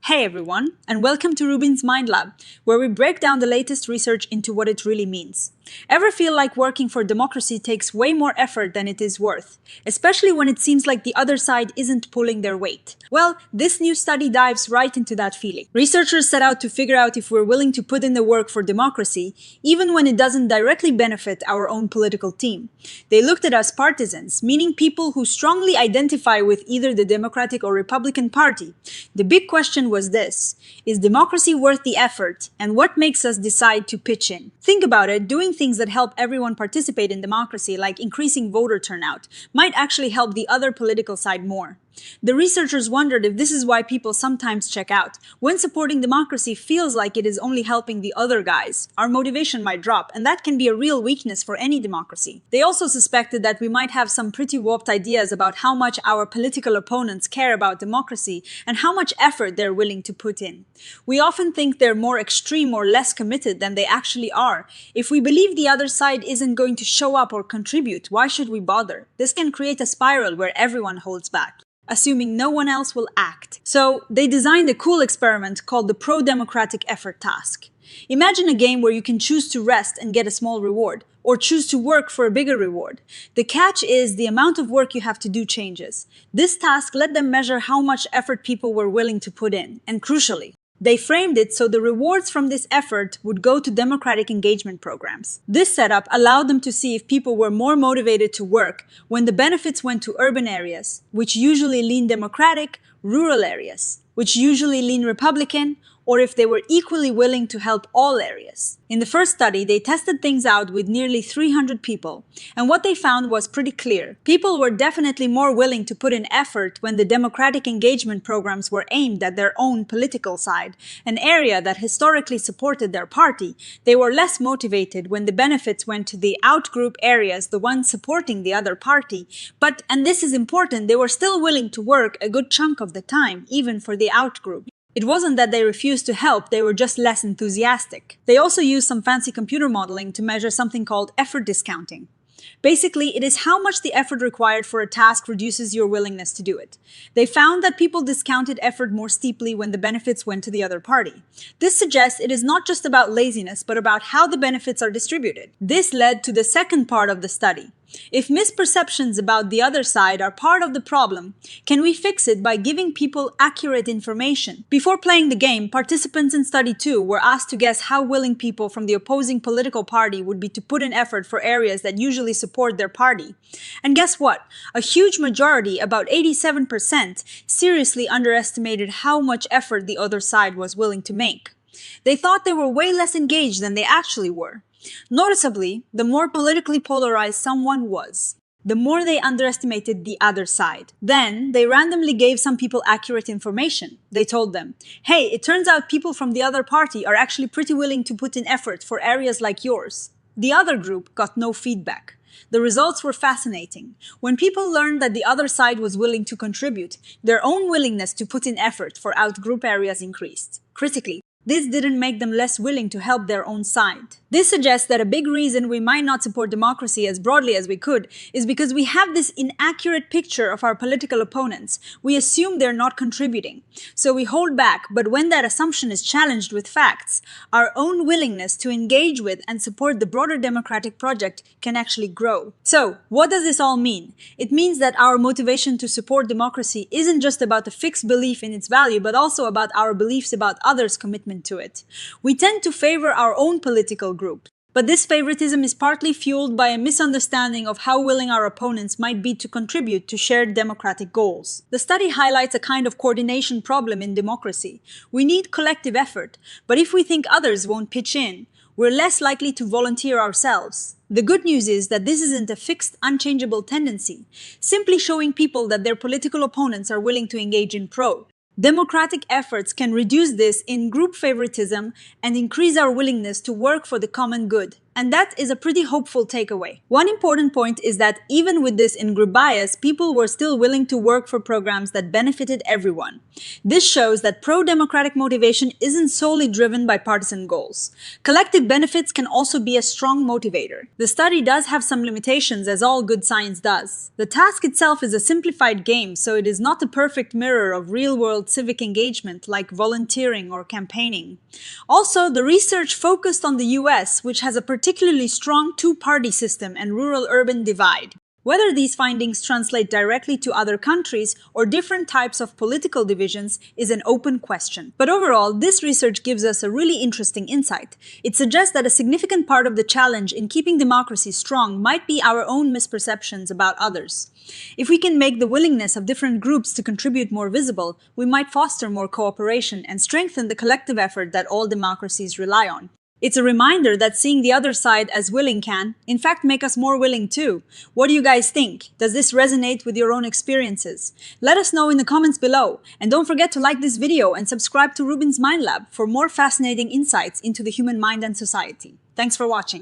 Hey everyone, and welcome to RUBIN'S Mind Lab, where we break down the latest research into what it really means. Ever feel like working for democracy takes way more effort than it is worth, especially when it seems like the other side isn't pulling their weight? Well, this new study dives right into that feeling. Researchers set out to figure out if we're willing to put in the work for democracy, even when it doesn't directly benefit our own political team. They looked at us partisans, meaning people who strongly identify with either the Democratic or Republican Party. The big question was this: is democracy worth the effort, and what makes us decide to pitch in? Think about it, doing things that help everyone participate in democracy, like increasing voter turnout, might actually help the other political side more. The researchers wondered if this is why people sometimes check out. When supporting democracy feels like it is only helping the other guys, our motivation might drop, and that can be a real weakness for any democracy. They also suspected that we might have some pretty warped ideas about how much our political opponents care about democracy and how much effort they're willing to put in. We often think they're more extreme or less committed than they actually are. If we believe the other side isn't going to show up or contribute, why should we bother? This can create a spiral where everyone holds back, assuming no one else will act. So they designed a cool experiment called the Pro-Democratic Effort Task. Imagine a game where you can choose to rest and get a small reward, or choose to work for a bigger reward. The catch is the amount of work you have to do changes. This task let them measure how much effort people were willing to put in, and crucially, they framed it so the rewards from this effort would go to democratic engagement programs. This setup allowed them to see if people were more motivated to work when the benefits went to urban areas, which usually lean Democratic, rural areas, which usually lean Republican, or if they were equally willing to help all areas. In the first study, they tested things out with nearly 300 people, and what they found was pretty clear. People were definitely more willing to put in effort when the democratic engagement programs were aimed at their own political side, an area that historically supported their party. They were less motivated when the benefits went to the outgroup areas, the ones supporting the other party. But, and this is important, they were still willing to work a good chunk of the time, even for the outgroup. It wasn't that they refused to help, they were just less enthusiastic. They also used some fancy computer modeling to measure something called effort discounting. Basically, it is how much the effort required for a task reduces your willingness to do it. They found that people discounted effort more steeply when the benefits went to the other party. This suggests it is not just about laziness, but about how the benefits are distributed. This led to the second part of the study. If misperceptions about the other side are part of the problem, can we fix it by giving people accurate information? Before playing the game, participants in study 2 were asked to guess how willing people from the opposing political party would be to put in effort for areas that usually support their party. And guess what? A huge majority, about 87%, seriously underestimated how much effort the other side was willing to make. They thought they were way less engaged than they actually were. Noticeably, the more politically polarized someone was, the more they underestimated the other side. Then, they randomly gave some people accurate information. They told them, hey, it turns out people from the other party are actually pretty willing to put in effort for areas like yours. The other group got no feedback. The results were fascinating. When people learned that the other side was willing to contribute, their own willingness to put in effort for outgroup areas increased. Critically, this didn't make them less willing to help their own side. This suggests that a big reason we might not support democracy as broadly as we could is because we have this inaccurate picture of our political opponents. We assume they're not contributing, so we hold back, but when that assumption is challenged with facts, our own willingness to engage with and support the broader democratic project can actually grow. So, what does this all mean? It means that our motivation to support democracy isn't just about a fixed belief in its value, but also about our beliefs about others' commitment to it. We tend to favor our own political group, but this favoritism is partly fueled by a misunderstanding of how willing our opponents might be to contribute to shared democratic goals. The study highlights a kind of coordination problem in democracy. We need collective effort, but if we think others won't pitch in, we're less likely to volunteer ourselves. The good news is that this isn't a fixed, unchangeable tendency, simply showing people that their political opponents are willing to engage in democratic efforts can reduce this in group favoritism and increase our willingness to work for the common good. And that is a pretty hopeful takeaway. One important point is that even with this in-group bias, people were still willing to work for programs that benefited everyone. This shows that pro-democratic motivation isn't solely driven by partisan goals. Collective benefits can also be a strong motivator. The study does have some limitations, as all good science does. The task itself is a simplified game, so it is not a perfect mirror of real-world civic engagement like volunteering or campaigning. Also, the research focused on the US, which has a particularly strong two-party system and rural-urban divide. Whether these findings translate directly to other countries or different types of political divisions is an open question. But overall, this research gives us a really interesting insight. It suggests that a significant part of the challenge in keeping democracy strong might be our own misperceptions about others. If we can make the willingness of different groups to contribute more visible, we might foster more cooperation and strengthen the collective effort that all democracies rely on. It's a reminder that seeing the other side as willing can, in fact, make us more willing too. What do you guys think? Does this resonate with your own experiences? Let us know in the comments below. And don't forget to like this video and subscribe to RUBIN'S Mind Lab for more fascinating insights into the human mind and society. Thanks for watching.